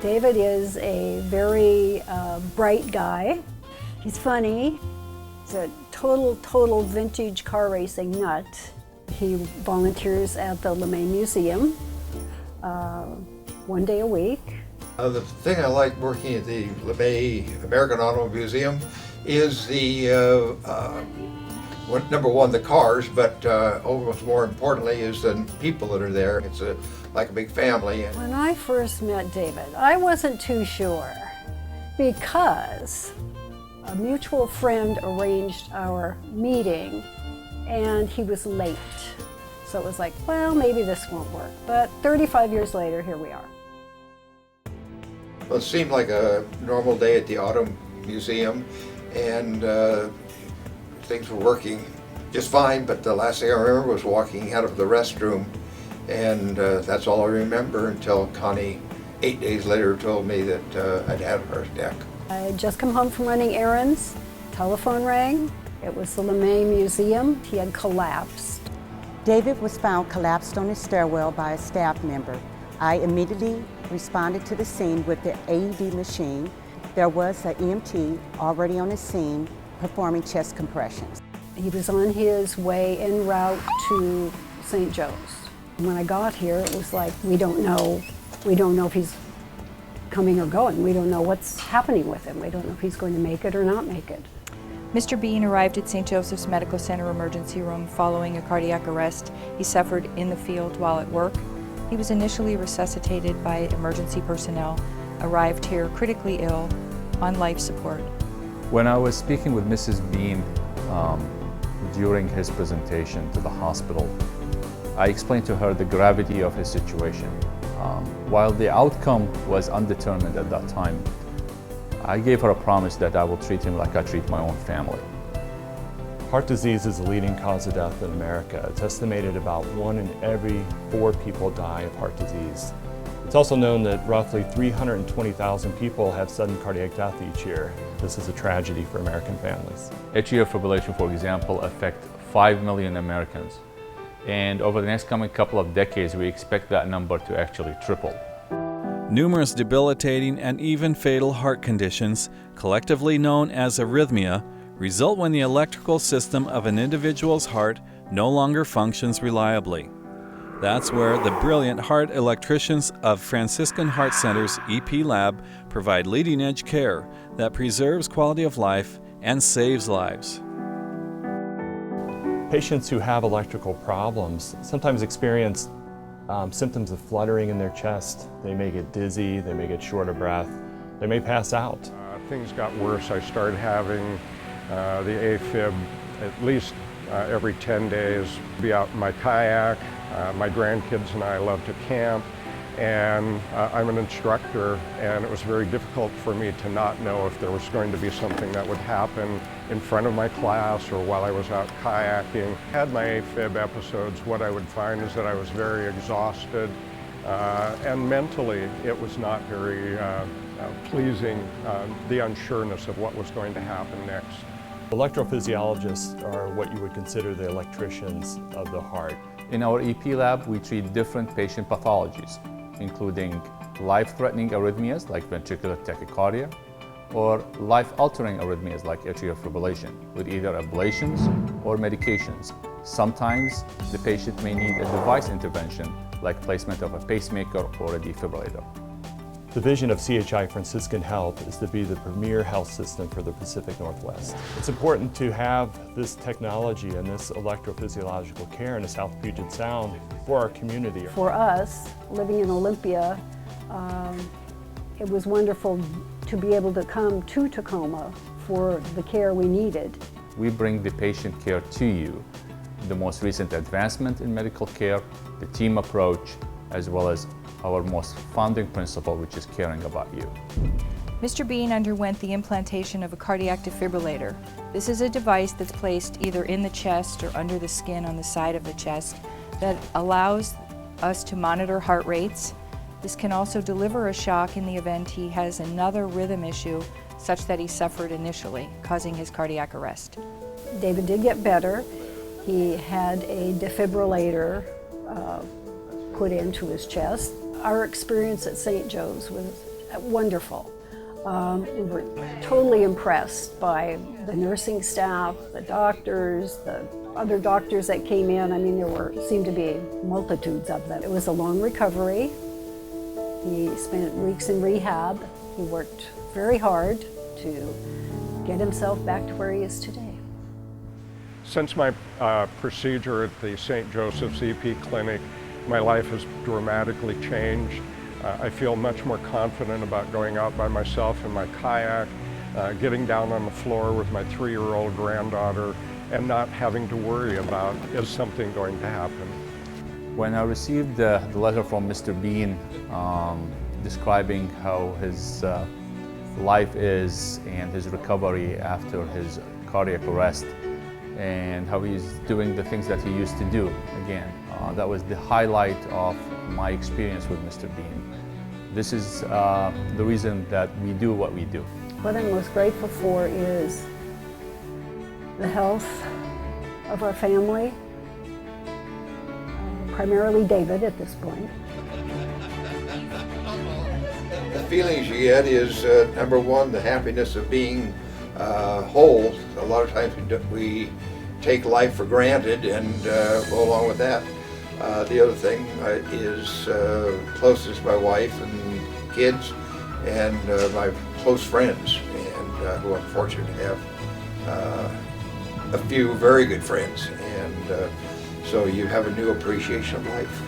David is a very bright guy. He's funny. He's a total vintage car racing nut. He volunteers at the LeMay Museum 1 day a week. The thing I like working at the LeMay American Automobile Museum is the, number one, the cars, but almost more importantly is the people that are there. It's like a big family. When I first met David, I wasn't too sure because a mutual friend arranged our meeting and he was late. So it was like, well, maybe this won't work. But 35 years later, here we are. Well, it seemed like a normal day at the Auto Museum, and things were working just fine, but the last thing I remember was walking out of the restroom, and that's all I remember until Connie, 8 days later, told me that I'd had a heart attack. I had just come home from running errands, telephone rang. It was the LeMay Museum. He had collapsed. David was found collapsed on his stairwell by a staff member. I immediately responded to the scene with the AED machine. There was an EMT already on the scene performing chest compressions. He was on his way en route to St. Joe's. When I got here, it was like, we don't know if he's coming or going. We don't know what's happening with him. We don't know if he's going to make it or not make it. Mr. Bean arrived at St. Joseph's Medical Center emergency room following a cardiac arrest he suffered in the field while at work. He was initially resuscitated by emergency personnel, arrived here critically ill, on life support. When I was speaking with Mrs. Bean during his presentation to the hospital, I explained to her the gravity of his situation. While the outcome was undetermined at that time, I gave her a promise that I will treat him like I treat my own family. Heart disease is the leading cause of death in America. It's estimated about 1 in every 4 people die of heart disease. It's also known that roughly 320,000 people have sudden cardiac death each year. This is a tragedy for American families. Atrial fibrillation, for example, affects 5 million Americans. And over the next coming couple of decades, we expect that number to actually triple. Numerous debilitating and even fatal heart conditions, collectively known as arrhythmia, result when the electrical system of an individual's heart no longer functions reliably. That's where the brilliant heart electricians of Franciscan Heart Center's EP Lab provide leading-edge care that preserves quality of life and saves lives. Patients who have electrical problems sometimes experience symptoms of fluttering in their chest. They may get dizzy, they may get short of breath, they may pass out. Things got worse. I started having the AFib at least every 10 days, be out in my kayak. My grandkids and I love to camp, and I'm an instructor, and it was very difficult for me to not know if there was going to be something that would happen in front of my class or while I was out kayaking. I had my AFib episodes. What I would find is that I was very exhausted, and mentally it was not very pleasing, the unsureness of what was going to happen next. Electrophysiologists are what you would consider the electricians of the heart. In our EP lab, we treat different patient pathologies, including life-threatening arrhythmias like ventricular tachycardia, or life-altering arrhythmias like atrial fibrillation, with either ablations or medications. Sometimes the patient may need a device intervention, like placement of a pacemaker or a defibrillator. The vision of CHI Franciscan Health is to be the premier health system for the Pacific Northwest. It's important to have this technology and this electrophysiological care in the South Puget Sound for our community. For us, living in Olympia, it was wonderful to be able to come to Tacoma for the care we needed. We bring the patient care to you, the most recent advancement in medical care, the team approach, as well as our most founding principle, which is caring about you. Mr. Bean underwent the implantation of a cardiac defibrillator. This is a device that's placed either in the chest or under the skin on the side of the chest that allows us to monitor heart rates This can also deliver a shock in the event he has another rhythm issue such that he suffered initially, causing his cardiac arrest. David did get better. He had a defibrillator put into his chest. Our experience at St. Joe's was wonderful. We were totally impressed by the nursing staff, the doctors, the other doctors that came in. I mean, seemed to be multitudes of them. It was a long recovery. He spent weeks in rehab. He worked very hard to get himself back to where he is today. Since my procedure at the St. Joseph's EP Clinic, my life has dramatically changed. I feel much more confident about going out by myself in my kayak, getting down on the floor with my 3-year-old granddaughter, and not having to worry about, is something going to happen? When I received the letter from Mr. Bean describing how his life is and his recovery after his cardiac arrest, and how he's doing the things that he used to do again, that was the highlight of my experience with Mr. Bean. This is the reason that we do what we do. What I'm most grateful for is the health of our family, primarily David at this point. The feelings you get is, number one, the happiness of being whole. A lot of times we take life for granted and go along with that. The other thing is closeness to my wife and kids and my close friends, and who I'm fortunate to have a few very good friends, and so you have a new appreciation of life.